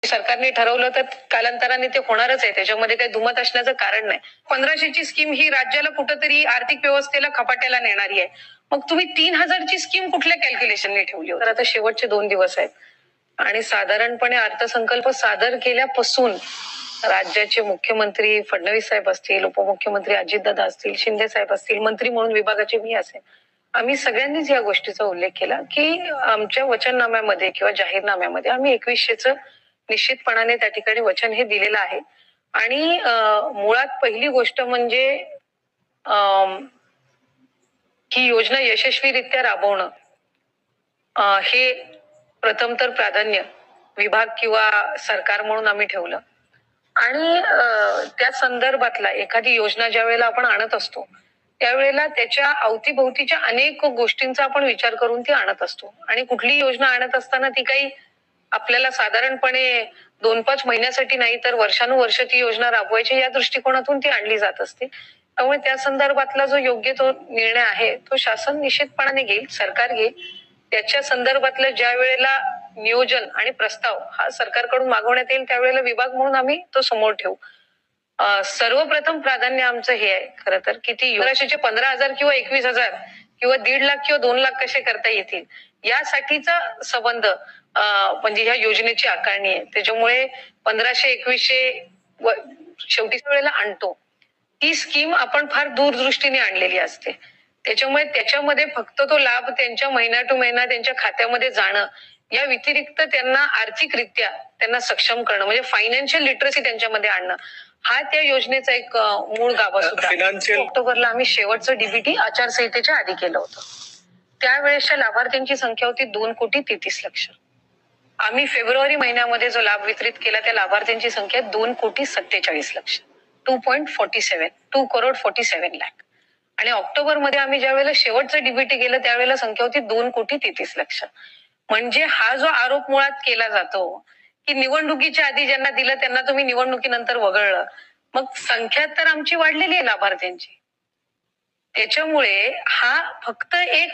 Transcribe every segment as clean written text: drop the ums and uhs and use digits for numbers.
सरकारने ठरवलं तर कालांतराने ते होणारच आहे, त्याच्यामध्ये काही दुमत असण्याचं कारण नाही. 1500ची स्कीम ही राज्याला कुठंतरी आर्थिक व्यवस्थेला खपाट्याला नेणारी आहे. मग तुम्ही 3000ची स्कीम कुठल्या कॅल्क्युलेशनने ठेवली होती? तर आता शेवटचे 2 दिवस आहेत आणि साधारणपणे अर्थसंकल्प सादर केल्यापासून राज्याचे मुख्यमंत्री फडणवीस साहेब असतील, उपमुख्यमंत्री अजितदादा असतील, शिंदे साहेब असतील, मंत्री म्हणून विभागाचे मी असेल, आम्ही सगळ्यांनीच या गोष्टीचा उल्लेख केला की आमच्या वचननाम्यामध्ये किंवा जाहीरनाम्यामध्ये आम्ही 2100चं निश्चितपणाने त्या ठिकाणी वचन हे दिलेलं आहे. आणि मुळात पहिली गोष्ट म्हणजे ही योजना यशस्वीरित्या राबवणं हे प्रथम तर प्राधान्य विभाग किंवा सरकार म्हणून आम्ही ठेवलं. आणि त्या संदर्भातला एखादी योजना ज्या वेळेला आपण आणत असतो त्यावेळेला त्याच्या अवतीभोवतीच्या अनेक गोष्टींचा आपण विचार करून ती आणत असतो. आणि कुठली योजना आणत असताना ती काही आपल्याला साधारणपणे 2-5 महिन्यासाठी नाही तर वर्षानुवर्ष ती योजना राबवायची या दृष्टिकोनातून ती आणली जात असते. त्यामुळे त्या संदर्भातला जो योग्य तो निर्णय आहे तो शासन निश्चितपणाने घेईल, सरकार घेईल. त्याच्या संदर्भातलं ज्या वेळेला नियोजन आणि प्रस्ताव हा सरकारकडून मागवण्यात येईल त्यावेळेला विभाग म्हणून आम्ही तो समोर ठेवू. सर्वप्रथम प्राधान्य आमचं हे आहे खरं तर की ती 15,000 किंवा 21,000 किंवा 1.5 लाख किंवा 2 लाख कसे करता येतील यासाठीचा संबंध म्हणजे ह्या योजनेची आकारणी आहे. त्याच्यामुळे 1500-2100 शेवटी वेळेला आणतो ती स्कीम आपण फार दूरदृष्टीने आणलेली असते. त्याच्यामुळे त्याच्यामध्ये फक्त तो लाभ त्यांच्या महिना टू महिना त्यांच्या खात्यामध्ये जाणं या व्यतिरिक्त त्यांना आर्थिकरित्या त्यांना सक्षम करणं म्हणजे फायनान्शियल लिटरसी त्यांच्यामध्ये आणणं हा त्या योजनेचा एक मूळ गाभा सुद्धा. ऑक्टोबरला आम्ही शेवटचं डीबीटी आचारसंहितेच्या आधी केलं होतं. त्यावेळेसच्या लाभार्थ्यांची संख्या होती 2,33,00,000. आम्ही फेब्रुवारी महिन्यामध्ये जो लाभ वितरित केला त्या लाभार्थ्यांची संख्या 2,47,00,000. 2 लाख. आणि ऑक्टोबरमध्ये आम्ही ज्या वेळेला शेवटचं डीबीटी केलं त्यावेळेला संख्या होती 2,33,00,000. म्हणजे हा जो आरोप मुळात केला जातो की निवडणुकीच्या आधी ज्यांना दिलं त्यांना तुम्ही निवडणुकीनंतर वगळलं, मग संख्या तर आमची वाढलेली आहे लाभार्थ्यांची. त्याच्यामुळे हा फक्त एक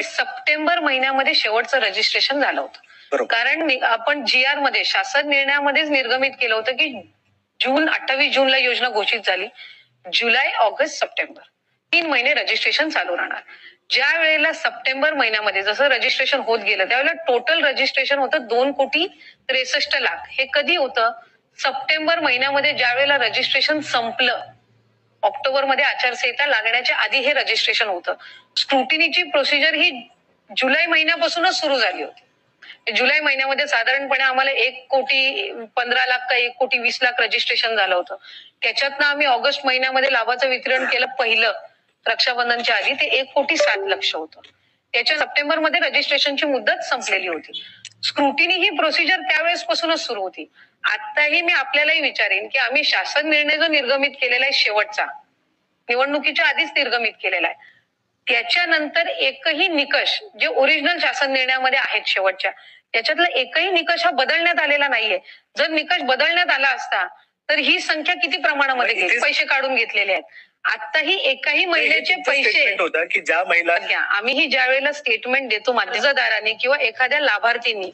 सप्टेंबर महिन्यामध्ये शेवटचं रजिस्ट्रेशन झालं होतं. कारण आपण GR मध्ये शासन निर्णयामध्येच निर्गमित केलं होतं की 28 जूनला योजना घोषित झाली. जुलै, ऑगस्ट, सप्टेंबर 3 महिने रजिस्ट्रेशन चालू राहणार. ज्या वेळेला सप्टेंबर महिन्यामध्ये जसं रजिस्ट्रेशन होत गेलं त्यावेळेला टोटल रजिस्ट्रेशन होतं 2,63,00,000. हे कधी होतं? सप्टेंबर महिन्यामध्ये ज्या वेळेला रजिस्ट्रेशन संपलं, ऑक्टोबरमध्ये आचारसंहिता लागण्याच्या आधी हे रजिस्ट्रेशन होतं. स्क्रुटिनीची प्रोसिजर ही जुलै महिन्यापासूनच सुरू झाली होती. जुलै महिन्यामध्ये साधारणपणे आम्हाला 1,15,00,000 का 1,20,00,000 रजिस्ट्रेशन झालं होतं. त्याच्यातनं आम्ही ऑगस्ट महिन्यामध्ये लाभाचं वितरण केलं पहिलं रक्षाबंधनच्या आधी ते 1,07,00,000 होतं. त्याच्या सप्टेंबरमध्ये रजिस्ट्रेशनची मुदत संपलेली होती. स्क्रुटिनी ही प्रोसिजर त्यावेळेस पासूनच सुरू होती. आताही मी आपल्यालाही विचारेन की आम्ही शासन निर्णय जो निर्गमित केलेला आहे शेवटचा निवडणुकीच्या आधीच निर्गमित केलेला आहे त्याच्यानंतर एकही निकष जे ओरिजिनल शासन निर्णयामध्ये आहेत शेवटच्या त्याच्यातला एकही निकष हा बदलण्यात आलेला नाहीये. जर निकष बदलण्यात आला असता तर ही संख्या किती प्रमाणामध्ये पैसे काढून घेतलेले आहेत. आताही एकाही महिलेचे पैसे होता की ज्या महिला आम्हीही ज्या वेळेला स्टेटमेंट देतो अर्जदारांनी किंवा एखाद्या लाभार्थींनी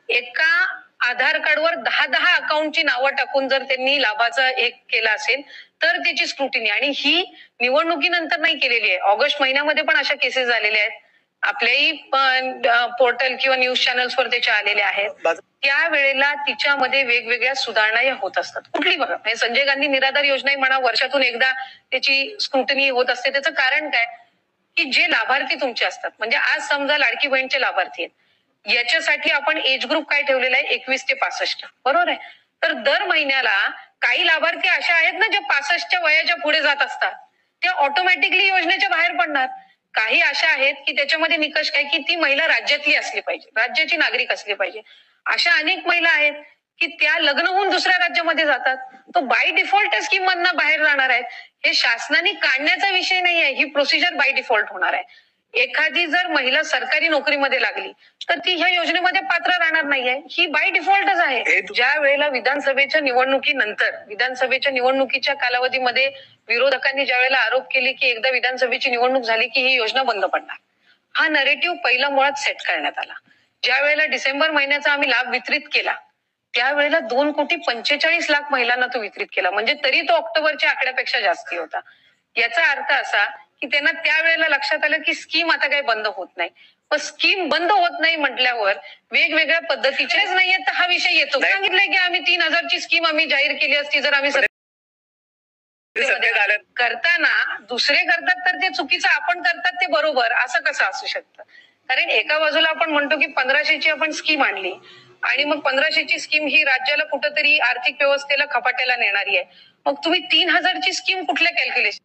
एका आधार कार्डवर 10 अकाउंटची नावं टाकून जर त्यांनी लाभाचा एक केला असेल तर त्याची स्क्रुटिनी आणि ही निवडणुकीनंतर नाही केलेली आहे. ऑगस्ट महिन्यामध्ये पण अशा केसेस झालेल्या आहेत. आपल्याही पोर्टल किंवा न्यूज चॅनल्सवर त्याच्या आलेल्या आहेत. त्यावेळेला तिच्यामध्ये वेगवेगळ्या सुधारणा या होत असतात. कुठली बघा संजय गांधी निराधार योजना म्हणा वर्षातून एकदा त्याची स्क्रुटिनी होत असते. त्याचं कारण काय की जे लाभार्थी तुमचे असतात म्हणजे आज समजा लाडकी बहीणचे लाभार्थी आहेत याच्यासाठी आपण एज ग्रुप काय ठेवलेला आहे 21 ते 65 बरोबर आहे. तर दर महिन्याला काही लाभार्थी अशा आहेत ना ज्या 65च्या वयाच्या पुढे जात असतात त्या ऑटोमॅटिकली योजनेच्या बाहेर पडणार. काही अशा आहेत की त्याच्यामध्ये निकष काय की ती महिला राज्यातली असली पाहिजे, राज्याची नागरिक असली पाहिजे. अशा अनेक महिला आहेत की त्या लग्न होऊन दुसऱ्या राज्यामध्ये जातात. तो बाय डिफॉल्ट त्या स्कीम मधनं बाहेर जाणार आहेत. हे शासनाने काढण्याचा विषय नाही आहे. ही प्रोसिजर बाय डिफॉल्ट होणार आहे. एखादी जर महिला सरकारी नोकरीमध्ये लागली तर ती ह्या योजनेमध्ये पात्र राहणार नाहीये. ही बाय डिफॉल्टच आहे. ज्या वेळेला विधानसभेच्या निवडणुकीनंतर विधानसभेच्या निवडणुकीच्या कालावधीमध्ये विरोधकांनी ज्या वेळेला आरोप केले की एकदा विधानसभेची निवडणूक झाली की ही योजना बंद पडणार हा नरेटिव्ह पहिला मुळात सेट करण्यात आला. ज्या वेळेला डिसेंबर महिन्याचा आम्ही लाभ वितरित केला त्यावेळेला 2,45,00,000 महिलांना तो वितरित केला. म्हणजे तरी तो ऑक्टोबरच्या आकड्यापेक्षा जास्ती होता. याचा अर्थ असा की त्यांना त्यावेळेला लक्षात आलं की स्कीम आता काही बंद होत नाही. पण स्कीम बंद होत नाही म्हटल्यावर वेगवेगळ्या पद्धतीचेच नाहीये तर हा विषय येतो. सांगितलंय की आम्ही 3,000ची स्कीम आम्ही जाहीर केली असती जर आम्ही करताना दुसरे करतात तर ते चुकीचं, आपण करतात ते बरोबर, असं कसं असू शकतं? कारण एका बाजूला आपण म्हणतो की 1,500ची आपण स्कीम आणली आणि मग 1,500ची स्कीम ही राज्याला कुठंतरी आर्थिक व्यवस्थेला खपाट्याला नेणारी आहे. मग तुम्ही 3,000ची स्कीम कुठल्या कॅल्क्युलेशन